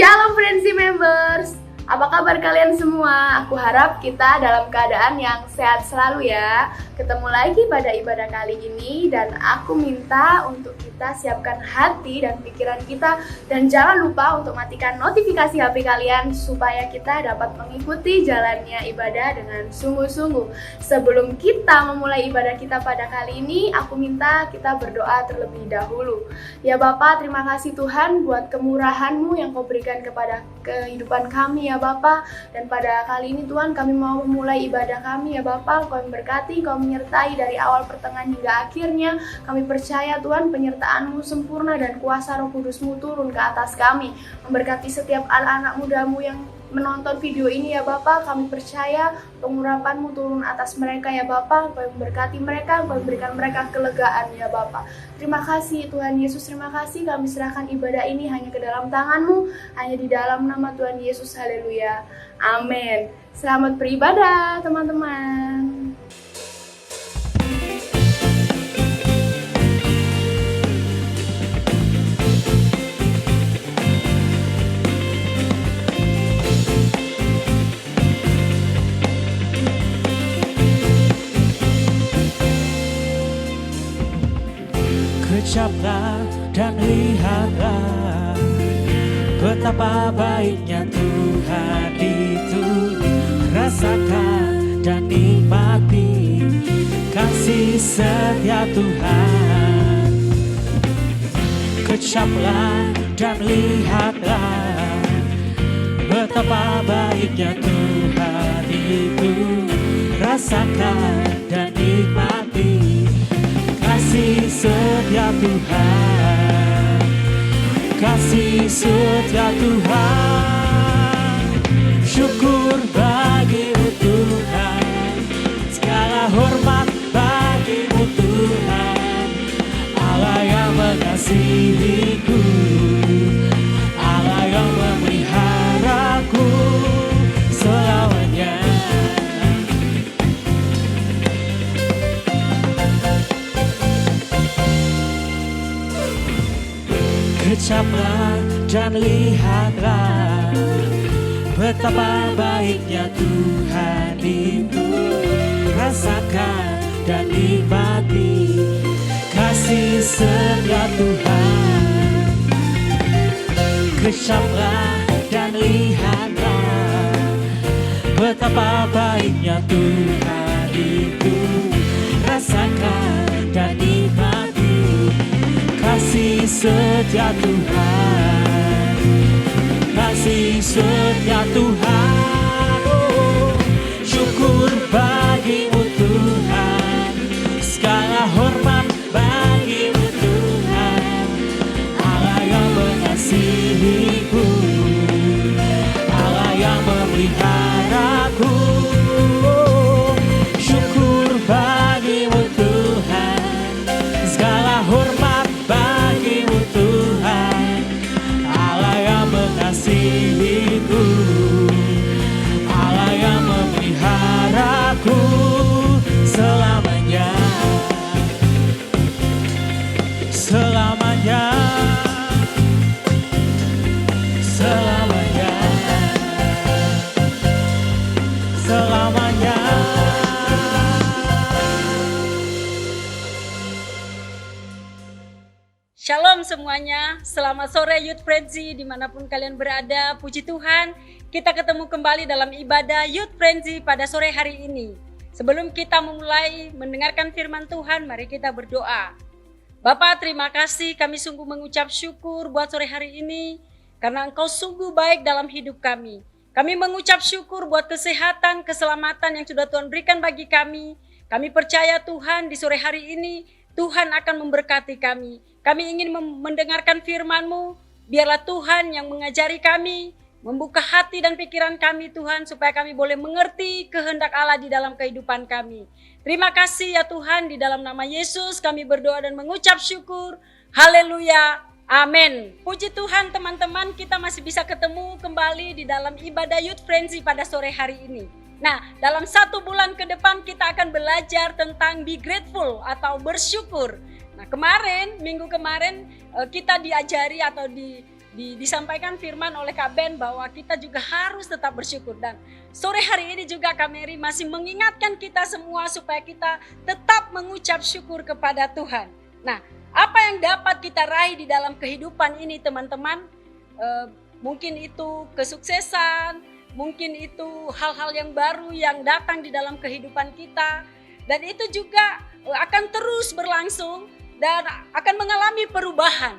Shalom Frenzy Members, apa kabar kalian semua? Aku harap kita dalam keadaan yang sehat selalu ya. Ketemu lagi pada ibadah kali ini dan aku minta untuk kita siapkan hati dan pikiran kita. Dan jangan lupa untuk matikan notifikasi HP kalian supaya kita dapat mengikuti jalannya ibadah dengan sungguh-sungguh. Sebelum kita memulai ibadah kita pada kali ini, aku minta kita berdoa terlebih dahulu. Ya Bapa, terima kasih Tuhan buat kemurahan-Mu yang Kau berikan kepada kehidupan kami ya Bapa. Dan pada kali ini Tuhan, kami mau memulai ibadah kami ya Bapa. Kau memberkati, Kau menyertai dari awal pertengahan hingga akhirnya. Kami percaya Tuhan, penyertaan-Mu sempurna dan kuasa Roh Kudus-Mu turun ke atas kami. Memberkati setiap anak-anak muda-Mu yang menonton video ini ya Bapa. Kami percaya pengurapan-Mu turun atas mereka ya Bapa. Kau memberkati mereka, Kau berikan mereka kelegaan ya Bapa. Terima kasih Tuhan Yesus, terima kasih. Kami serahkan ibadah ini hanya ke dalam tangan-Mu, hanya di dalam nama Tuhan Yesus. Haleluya, amin. Selamat beribadah teman-teman. Kecaplah dan lihatlah betapa baiknya Tuhan itu. Rasakan dan nikmati kasih setia Tuhan. Kecaplah dan lihatlah betapa baiknya Tuhan itu. Rasakan dan nikmati kasih setia Tuhan, kasih setia Tuhan. Syukur bagi-Mu Tuhan, segala hormat bagi-Mu Tuhan. Allah yang mengasihiku, Allah yang memeliharaku selamanya. Kecaplah dan lihatlah betapa baiknya Tuhan itu. Rasakan dan nikmati kasih setia Tuhan. Kecaplah dan lihatlah betapa baiknya Tuhan itu. Rasakan dan nikmati kasih setia Tuhan, kasih setia Tuhan. Oh, syukur bagi-Mu Tuhan, segala hormat bagi-Mu Tuhan. Allah yang mengasihiku, Allah yang memeliharaku. Oh, syukur bagi-Mu Tuhan, segala hormat bagi-Mu Tuhan. Allah yang mengasihiku, Allah yang memeliharaku selamanya, selamanya, selamanya, selamanya. Shalom semuanya, selamat sore Youth Frenzy dimanapun kalian berada. Puji Tuhan, kita ketemu kembali dalam ibadah Youth Frenzy pada sore hari ini. Sebelum kita memulai mendengarkan firman Tuhan, mari kita berdoa. Bapa, terima kasih, kami sungguh mengucap syukur buat sore hari ini, karena Engkau sungguh baik dalam hidup kami. Kami mengucap syukur buat kesehatan, keselamatan yang sudah Tuhan berikan bagi kami. Kami percaya Tuhan di sore hari ini, Tuhan akan memberkati kami. Kami ingin mendengarkan firman-Mu. Biarlah Tuhan yang mengajari kami, membuka hati dan pikiran kami Tuhan, supaya kami boleh mengerti kehendak Allah di dalam kehidupan kami. Terima kasih ya Tuhan, di dalam nama Yesus kami berdoa dan mengucap syukur. Haleluya, amin. Puji Tuhan teman-teman, kita masih bisa ketemu kembali di dalam ibadah Youth Frenzy pada sore hari ini. Nah, dalam 1 bulan ke depan kita akan belajar tentang be grateful atau bersyukur. Nah, minggu kemarin kita diajari atau disampaikan firman oleh Kak Ben bahwa kita juga harus tetap bersyukur. Dan sore hari ini juga Kak Mary masih mengingatkan kita semua supaya kita tetap mengucap syukur kepada Tuhan. Nah, apa yang dapat kita raih di dalam kehidupan ini teman-teman? Mungkin itu kesuksesan, mungkin itu hal-hal yang baru yang datang di dalam kehidupan kita. Dan itu juga akan terus berlangsung dan akan mengalami perubahan.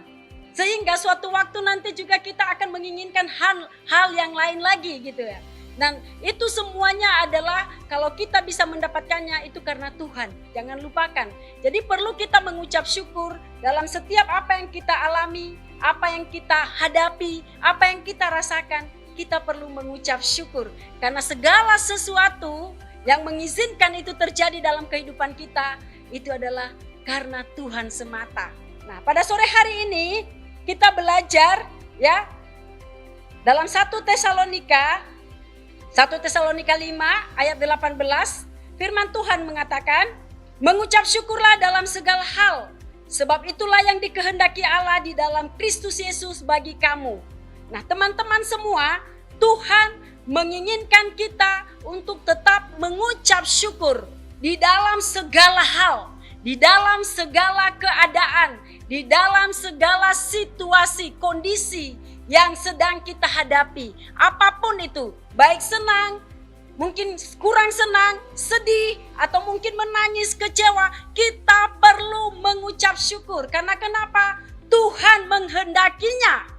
Sehingga suatu waktu nanti juga kita akan menginginkan hal yang lain lagi gitu ya. Dan itu semuanya adalah kalau kita bisa mendapatkannya itu karena Tuhan. Jangan lupakan. Jadi perlu kita mengucap syukur dalam setiap apa yang kita alami, apa yang kita hadapi, apa yang kita rasakan. Kita perlu mengucap syukur. Karena segala sesuatu yang mengizinkan itu terjadi dalam kehidupan kita, itu adalah karena Tuhan semata. Nah, pada sore hari ini kita belajar ya dalam 1 Tesalonika 5 ayat 18, firman Tuhan mengatakan, mengucap syukurlah dalam segala hal, sebab itulah yang dikehendaki Allah di dalam Kristus Yesus bagi kamu. Nah teman-teman semua, Tuhan menginginkan kita untuk tetap mengucap syukur di dalam segala hal, di dalam segala keadaan, di dalam segala situasi, kondisi yang sedang kita hadapi. Apapun itu, baik senang, mungkin kurang senang, sedih, atau mungkin menangis, kecewa, kita perlu mengucap syukur. Karena kenapa? Tuhan menghendakinya.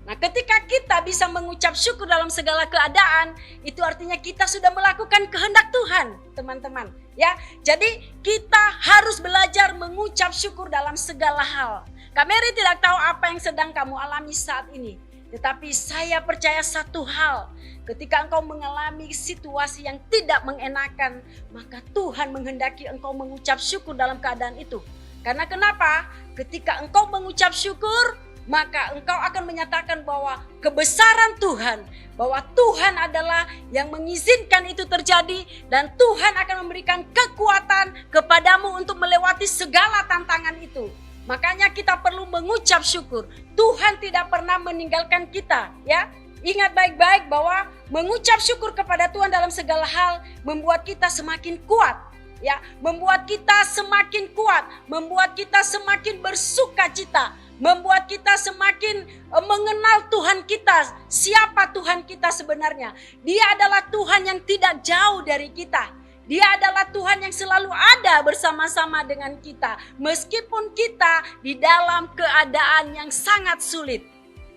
Nah, ketika kita bisa mengucap syukur dalam segala keadaan, itu artinya kita sudah melakukan kehendak Tuhan, teman-teman. Ya, jadi kita harus belajar mengucap syukur dalam segala hal. Kak Mary tidak tahu apa yang sedang kamu alami saat ini, tetapi saya percaya satu hal. Ketika engkau mengalami situasi yang tidak mengenakan, maka Tuhan menghendaki engkau mengucap syukur dalam keadaan itu. Karena kenapa? Ketika engkau mengucap syukur, maka engkau akan menyatakan bahwa kebesaran Tuhan, bahwa Tuhan adalah yang mengizinkan itu terjadi, dan Tuhan akan memberikan kekuatan kepadamu untuk melewati segala tantangan itu. Makanya kita perlu mengucap syukur. Tuhan tidak pernah meninggalkan kita, ya. Ingat baik-baik bahwa mengucap syukur kepada Tuhan dalam segala hal membuat kita semakin kuat, ya, membuat kita semakin kuat, membuat kita semakin bersukacita, membuat kita semakin mengenal Tuhan kita, siapa Tuhan kita sebenarnya. Dia adalah Tuhan yang tidak jauh dari kita. Dia adalah Tuhan yang selalu ada bersama-sama dengan kita, meskipun kita di dalam keadaan yang sangat sulit.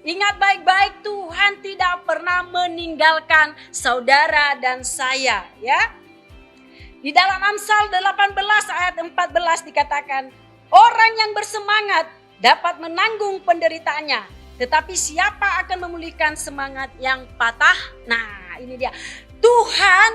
Ingat baik-baik, Tuhan tidak pernah meninggalkan saudara dan saya, ya. Di dalam Amsal 18 ayat 14 dikatakan, orang yang bersemangat dapat menanggung penderitaannya, tetapi siapa akan memulihkan semangat yang patah? Nah, ini dia. Tuhan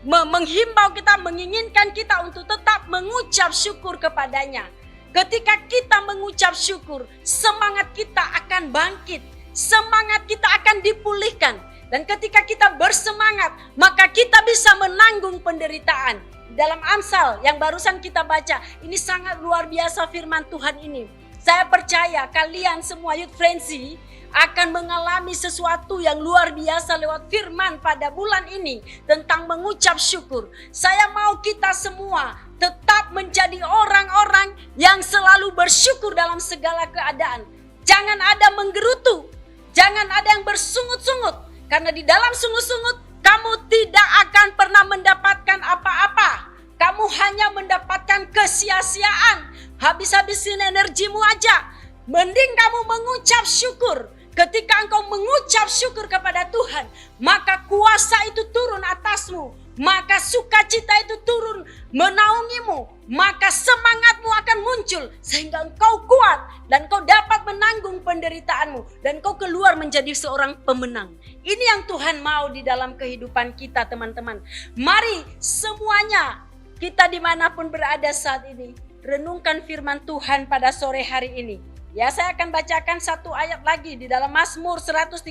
menghimbau kita, menginginkan kita untuk tetap mengucap syukur kepadanya. Ketika kita mengucap syukur, semangat kita akan bangkit, semangat kita akan dipulihkan. Dan ketika kita bersemangat, maka kita bisa menanggung penderitaan. Dalam Amsal yang barusan kita baca, ini sangat luar biasa firman Tuhan ini. Saya percaya kalian semua Youth Frenzy akan mengalami sesuatu yang luar biasa lewat firman pada bulan ini tentang mengucap syukur. Saya mau kita semua tetap menjadi orang-orang yang selalu bersyukur dalam segala keadaan. Jangan ada menggerutu, jangan ada yang bersungut-sungut. Karena di dalam sungut-sungut kamu tidak akan pernah mendapatkan apa-apa. Kamu hanya mendapatkan kesia-siaan, habis-habisin energimu aja. Mending kamu mengucap syukur. Ketika engkau mengucap syukur kepada Tuhan, maka kuasa itu turun atasmu, maka sukacita itu turun menaungimu, maka semangatmu akan muncul sehingga engkau kuat dan engkau dapat menanggung penderitaanmu dan engkau keluar menjadi seorang pemenang. Ini yang Tuhan mau di dalam kehidupan kita, teman-teman. Mari semuanya, kita dimanapun berada saat ini, renungkan firman Tuhan pada sore hari ini. Ya, saya akan bacakan satu ayat lagi di dalam Mazmur 136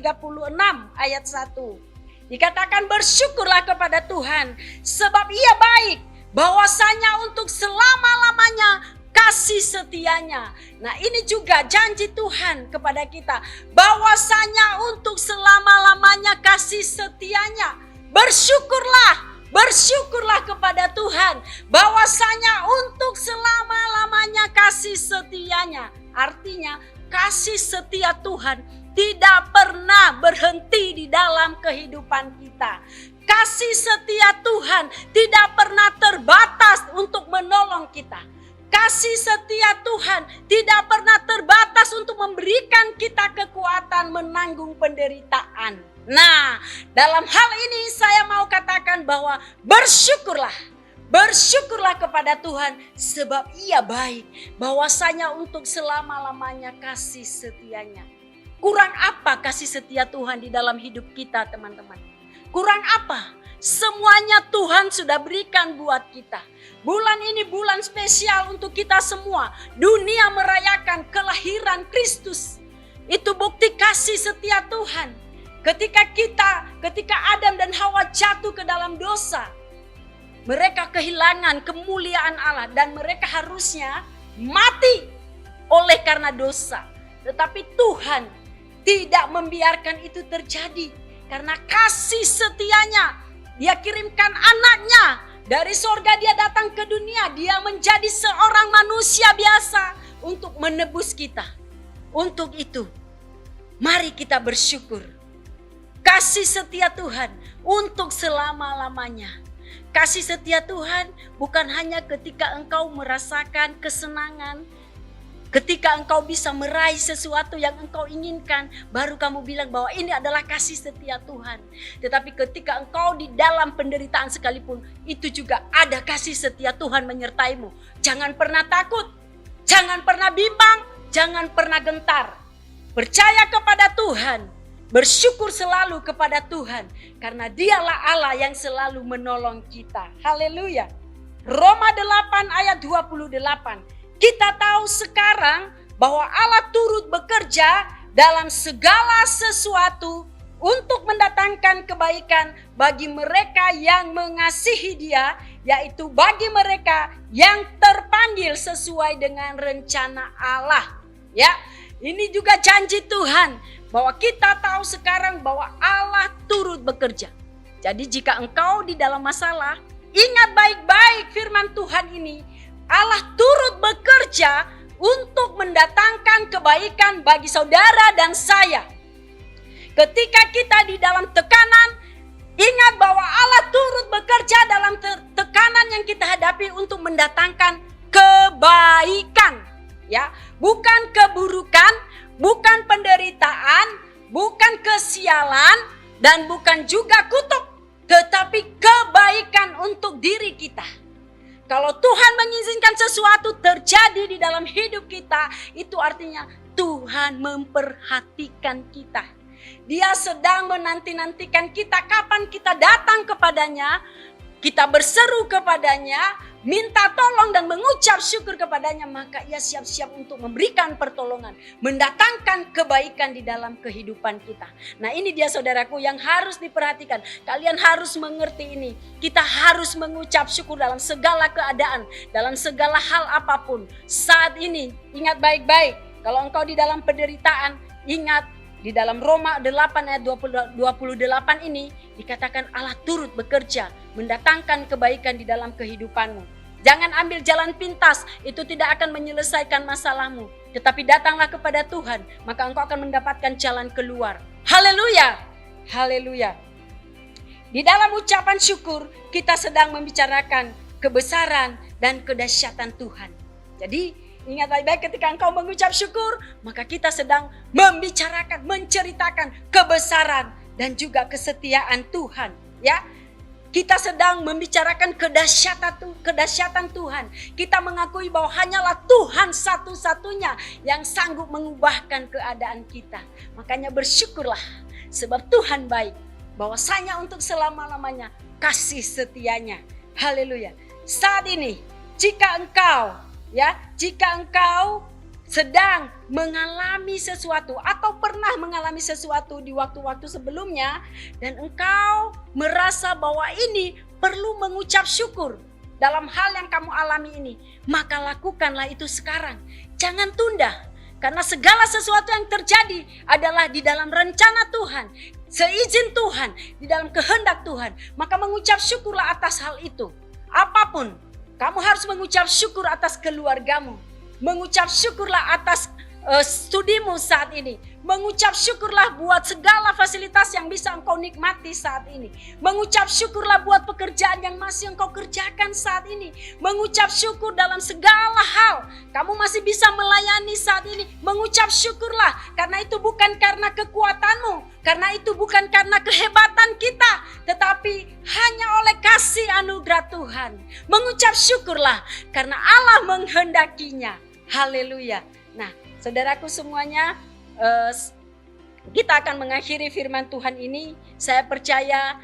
ayat 1. Dikatakan, bersyukurlah kepada Tuhan sebab Ia baik, bahwasanya untuk selama-lamanya kasih setianya. Nah, ini juga janji Tuhan kepada kita, bahwasanya untuk selama-lamanya kasih setianya. Bersyukurlah kepada Tuhan, bahwasanya untuk selama-lamanya kasih setianya. Artinya kasih setia Tuhan tidak pernah berhenti di dalam kehidupan kita. Kasih setia Tuhan tidak pernah terbatas untuk menolong kita. Kasih setia Tuhan tidak pernah terbatas untuk memberikan kita kekuatan menanggung penderitaan. Nah, dalam hal ini saya mau katakan bahwa bersyukurlah kepada Tuhan, sebab Ia baik, bahwasanya untuk selama-lamanya kasih setianya. Kurang apa kasih setia Tuhan di dalam hidup kita, teman-teman? Kurang apa? Semuanya Tuhan sudah berikan buat kita. Bulan ini bulan spesial untuk kita semua. Dunia merayakan kelahiran Kristus. Itu bukti kasih setia Tuhan. Ketika Adam dan Hawa jatuh ke dalam dosa, mereka kehilangan kemuliaan Allah dan mereka harusnya mati oleh karena dosa. Tetapi Tuhan tidak membiarkan itu terjadi. Karena kasih setianya, Dia kirimkan anaknya. Dari sorga Dia datang ke dunia. Dia menjadi seorang manusia biasa untuk menebus kita. Untuk itu, mari kita bersyukur. Kasih setia Tuhan untuk selama-lamanya. Kasih setia Tuhan bukan hanya ketika engkau merasakan kesenangan, ketika engkau bisa meraih sesuatu yang engkau inginkan, baru kamu bilang bahwa ini adalah kasih setia Tuhan. Tetapi ketika engkau di dalam penderitaan sekalipun, itu juga ada kasih setia Tuhan menyertaimu. Jangan pernah takut, jangan pernah bimbang, jangan pernah gentar. Percaya kepada Tuhan, bersyukur selalu kepada Tuhan, karena Dialah Allah yang selalu menolong kita. Haleluya. Roma 8 ayat 28. Kita tahu sekarang bahwa Allah turut bekerja dalam segala sesuatu untuk mendatangkan kebaikan bagi mereka yang mengasihi Dia, yaitu bagi mereka yang terpanggil sesuai dengan rencana Allah. Ya, ini juga janji Tuhan bahwa kita tahu sekarang bahwa Allah turut bekerja. Jadi jika engkau di dalam masalah, ingat baik-baik firman Tuhan ini. Allah turut bekerja untuk mendatangkan kebaikan bagi saudara dan saya. Ketika kita di dalam tekanan, ingat bahwa Allah turut bekerja dalam tekanan yang kita hadapi untuk mendatangkan kebaikan. Ya, bukan keburukan, bukan penderitaan, bukan kesialan, dan bukan juga kutuk, tetapi kebaikan untuk diri kita. Kalau Tuhan mengizinkan sesuatu terjadi di dalam hidup kita, itu artinya Tuhan memperhatikan kita. Dia sedang menanti-nantikan kita kapan kita datang kepadanya, kita berseru kepadanya, minta tolong dan mengucap syukur kepadanya, maka Ia siap-siap untuk memberikan pertolongan, mendatangkan kebaikan di dalam kehidupan kita. Nah, ini dia saudaraku yang harus diperhatikan. Kalian harus mengerti ini. Kita harus mengucap syukur dalam segala keadaan, dalam segala hal apapun. Saat ini, ingat baik-baik. Kalau engkau di dalam penderitaan, ingat di dalam Roma 8 ayat 28 ini dikatakan Allah turut bekerja mendatangkan kebaikan di dalam kehidupanmu. Jangan ambil jalan pintas, itu tidak akan menyelesaikan masalahmu. Tetapi datanglah kepada Tuhan, maka engkau akan mendapatkan jalan keluar. Haleluya, haleluya. Di dalam ucapan syukur kita sedang membicarakan kebesaran dan kedahsyatan Tuhan. Jadi ingat baik-baik, ketika engkau mengucap syukur, maka kita sedang membicarakan, menceritakan kebesaran dan juga kesetiaan Tuhan. Ya, kita sedang membicarakan kedahsyatan Tuhan. Kita mengakui bahwa hanyalah Tuhan satu-satunya yang sanggup mengubahkan keadaan kita. Makanya bersyukurlah, sebab Tuhan baik. Bahwasanya untuk selama-lamanya kasih setianya. Haleluya. Saat ini, jika engkau sedang mengalami sesuatu atau pernah mengalami sesuatu di waktu-waktu sebelumnya dan engkau merasa bahwa ini perlu mengucap syukur, dalam hal yang kamu alami ini, maka lakukanlah itu sekarang. Jangan tunda. Karena segala sesuatu yang terjadi adalah di dalam rencana Tuhan, seizin Tuhan, di dalam kehendak Tuhan. Maka mengucap syukurlah atas hal itu. Apapun, kamu harus mengucap syukur atas keluargamu. Mengucap syukurlah atas studimu saat ini. Mengucap syukurlah buat segala fasilitas yang bisa engkau nikmati saat ini. Mengucap syukurlah buat pekerjaan yang masih engkau kerjakan saat ini. Mengucap syukur dalam segala hal. Kamu masih bisa melayani saat ini. Mengucap syukurlah, karena itu bukan karena kekuatanmu, karena itu bukan karena kehebatan kita, tetapi hanya oleh kasih anugerah Tuhan. Mengucap syukurlah karena Allah menghendakinya. Haleluya. Nah, saudaraku semuanya, kita akan mengakhiri firman Tuhan ini. Saya percaya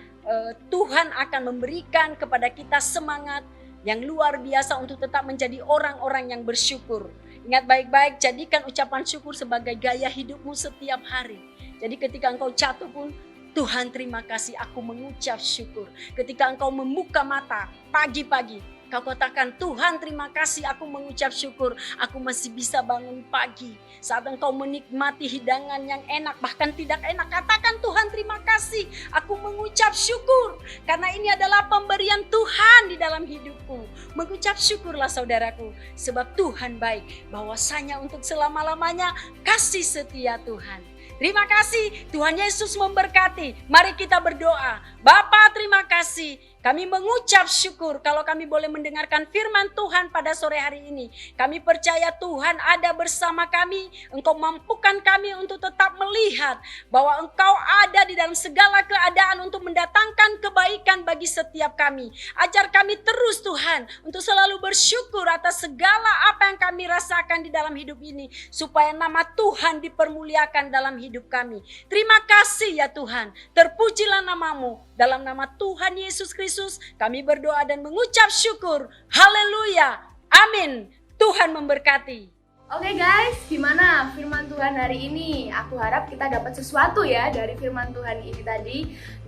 Tuhan akan memberikan kepada kita semangat yang luar biasa untuk tetap menjadi orang-orang yang bersyukur. Ingat baik-baik, jadikan ucapan syukur sebagai gaya hidupmu setiap hari. Jadi ketika engkau jatuh pun, Tuhan terima kasih, aku mengucap syukur. Ketika engkau membuka mata pagi-pagi, kau katakan, Tuhan terima kasih, aku mengucap syukur, aku masih bisa bangun pagi. Saat engkau menikmati hidangan yang enak, bahkan tidak enak, katakan, Tuhan terima kasih, aku mengucap syukur. Karena ini adalah pemberian Tuhan di dalam hidupku. Mengucap syukurlah saudaraku, sebab Tuhan baik, bahwasanya untuk selama-lamanya kasih setia Tuhan. Terima kasih, Tuhan Yesus memberkati. Mari kita berdoa. Bapa, terima kasih. Kami mengucap syukur kalau kami boleh mendengarkan firman Tuhan pada sore hari ini. Kami percaya Tuhan ada bersama kami. Engkau mampukan kami untuk tetap melihat bahwa Engkau ada di dalam segala keadaan untuk mendatangkan kebaikan bagi setiap kami. Ajar kami terus Tuhan untuk selalu bersyukur atas segala apa yang kami rasakan di dalam hidup ini. Supaya nama Tuhan dipermuliakan dalam hidup kami. Terima kasih ya Tuhan. Terpujilah namamu. Dalam nama Tuhan Yesus Kristus kami berdoa dan mengucap syukur. Haleluya. Amin. Tuhan memberkati. Oke guys, gimana firman Tuhan hari ini? Aku harap kita dapat sesuatu ya dari firman Tuhan ini tadi.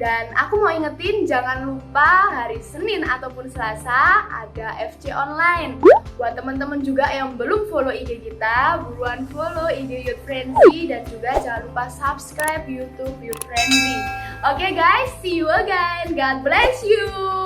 Dan aku mau ingetin, jangan lupa hari Senin ataupun Selasa ada FC online. Buat teman-teman juga yang belum follow IG kita, buruan follow IG Youth Frenzy. Dan juga jangan lupa subscribe YouTube Youth Frenzy. Oke guys, see you again. God bless you.